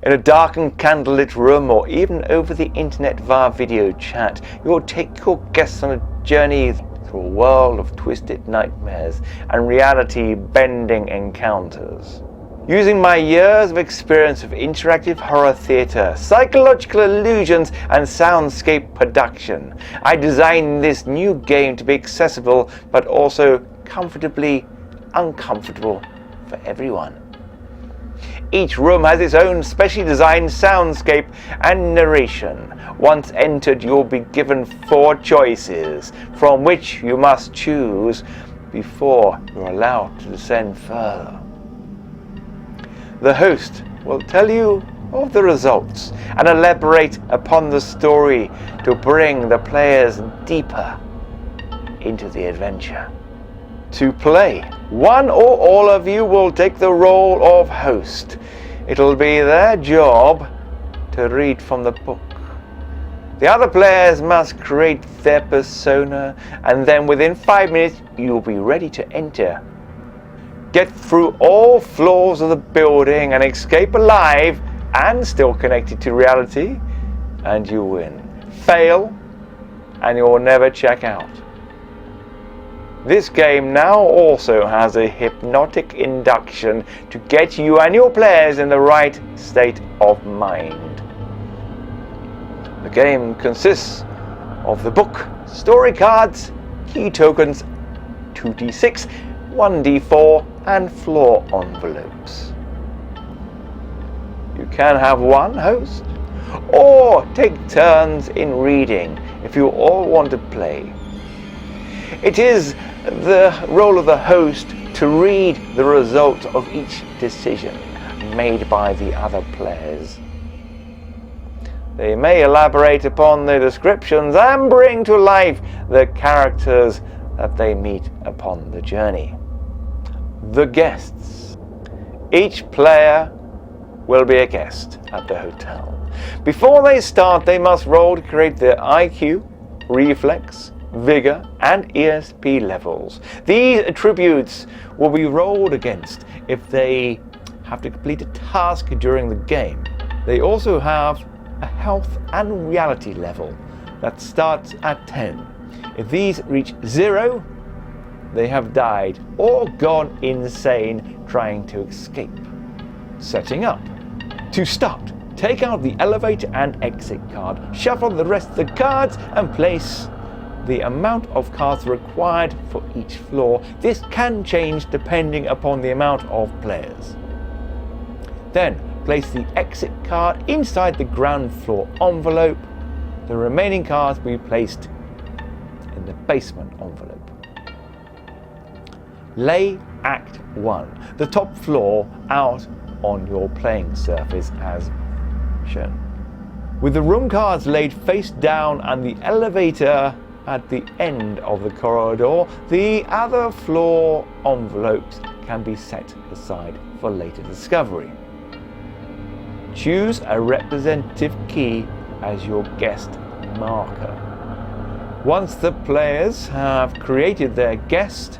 In a dark and candlelit room, or even over the internet via video chat, you will take your guests on a journey through a world of twisted nightmares and reality-bending encounters. Using my years of experience of interactive horror theatre, psychological illusions and soundscape production, I designed this new game to be accessible but also comfortably uncomfortable for everyone. Each room has its own specially designed soundscape and narration. Once entered, you'll be given 4 choices, from which you must choose before you're allowed to descend further. The host will tell you of the results and elaborate upon the story to bring the players deeper into the adventure. To play, one or all of you will take the role of host. It'll be their job to read from the book. The other players must create their persona, and then within 5 minutes you'll be ready to enter. Get through all floors of the building and escape alive and still connected to reality, and you win. Fail, and you'll never check out. This game now also has a hypnotic induction to get you and your players in the right state of mind. The game consists of the book, story cards, key tokens, 2d6, 1d4 and floor envelopes. You can have one host or take turns in reading if you all want to play. It is the role of the host to read the result of each decision made by the other players. They may elaborate upon the descriptions and bring to life the characters that they meet upon the journey. The guests. Each player will be a guest at the hotel. Before they start, they must roll to create their IQ, reflex, vigor and ESP levels. These attributes will be rolled against if they have to complete a task during the game. They also have a health and reality level that starts at 10. If these reach 0, they have died or gone insane trying to escape. Setting up. To start, take out the elevator and exit card, shuffle the rest of the cards and place the amount of cards required for each floor. This can change depending upon the amount of players. Then place the exit card inside the ground floor envelope. The remaining cards will be placed in the basement envelope. Lay Act 1, the top floor, out on your playing surface as shown. With the room cards laid face down and the elevator at the end of the corridor, the other floor envelopes can be set aside for later discovery. Choose a representative key as your guest marker. Once the players have created their guest,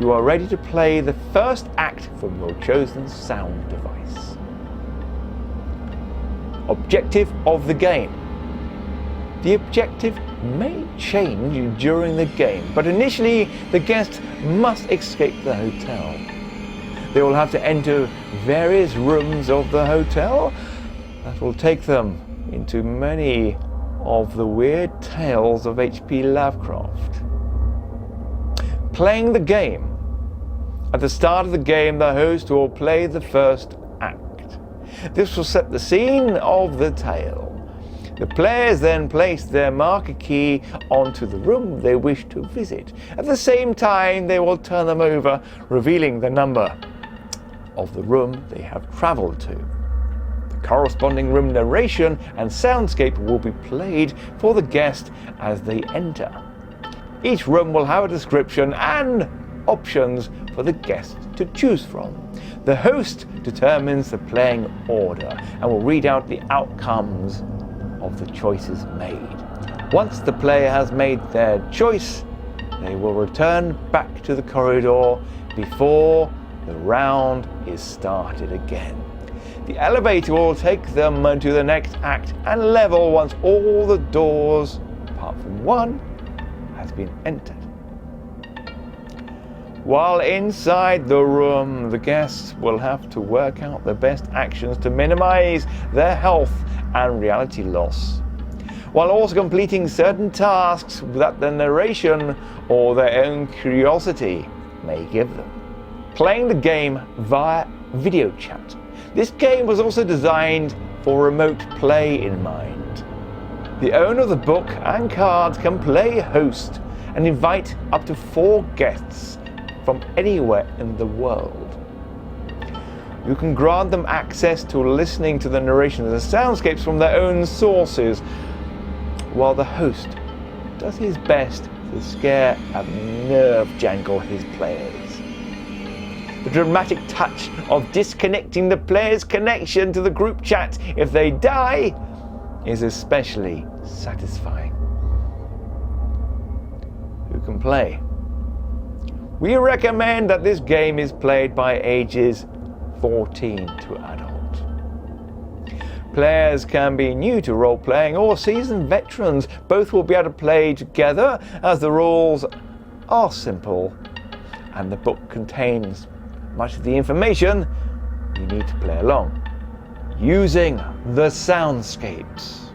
you are ready to play the first act from your chosen sound device. Objective of the game. The objective may change during the game, but initially the guests must escape the hotel. They will have to enter various rooms of the hotel that will take them into many of the weird tales of H.P. Lovecraft. Playing the game. At the start of the game, the host will play the first act. This will set the scene of the tale. The players then place their marker key onto the room they wish to visit. At the same time, they will turn them over, revealing the number of the room they have traveled to. The corresponding room narration and soundscape will be played for the guest as they enter. Each room will have a description and options for the guest to choose from. The host determines the playing order and will read out the outcomes of the choices made. Once the player has made their choice, they will return back to the corridor before the round is started again. The elevator will take them to the next act and level once all the doors, apart from one, has been entered. While inside the room, the guests will have to work out the best actions to minimize their health and reality loss, while also completing certain tasks that the narration or their own curiosity may give them. Playing the game via video chat. This game was also designed for remote play in mind. The owner of the book and cards can play host and invite up to 4 guests from anywhere in the world. You can grant them access to listening to the narration of the soundscapes from their own sources, while the host does his best to scare and nerve jangle his players. The dramatic touch of disconnecting the player's connection to the group chat if they die is especially satisfying. Who can play? We recommend that this game is played by ages 14 to adult. Players can be new to role-playing or seasoned veterans. Both will be able to play together, as the rules are simple and the book contains much of the information you need to play along. Using the soundscapes.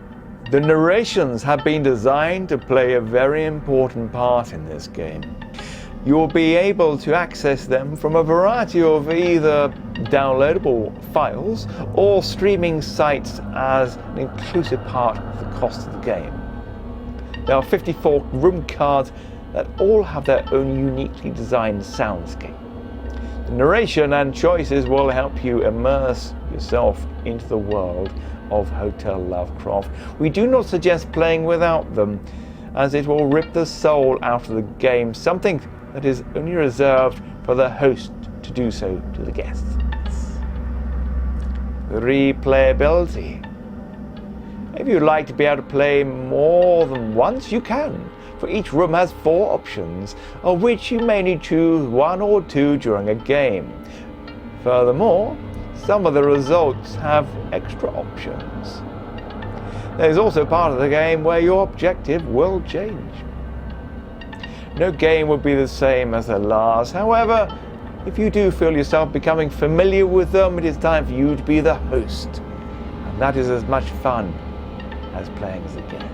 The narrations have been designed to play a very important part in this game. You will be able to access them from a variety of either downloadable files or streaming sites as an inclusive part of the cost of the game. There are 54 room cards that all have their own uniquely designed soundscape. The narration and choices will help you immerse yourself into the world of Hotel Lovecraft. We do not suggest playing without them, as it will rip the soul out of the game, something that is only reserved for the host to do so to the guests. Replayability. If you'd like to be able to play more than once, you can. For each room has 4 options, of which you may only choose 1 or 2 during a game. Furthermore, some of the results have extra options. There is also part of the game where your objective will change. No game will be the same as the last. However, if you do feel yourself becoming familiar with them, it is time for you to be the host. And that is as much fun as playing as a guest.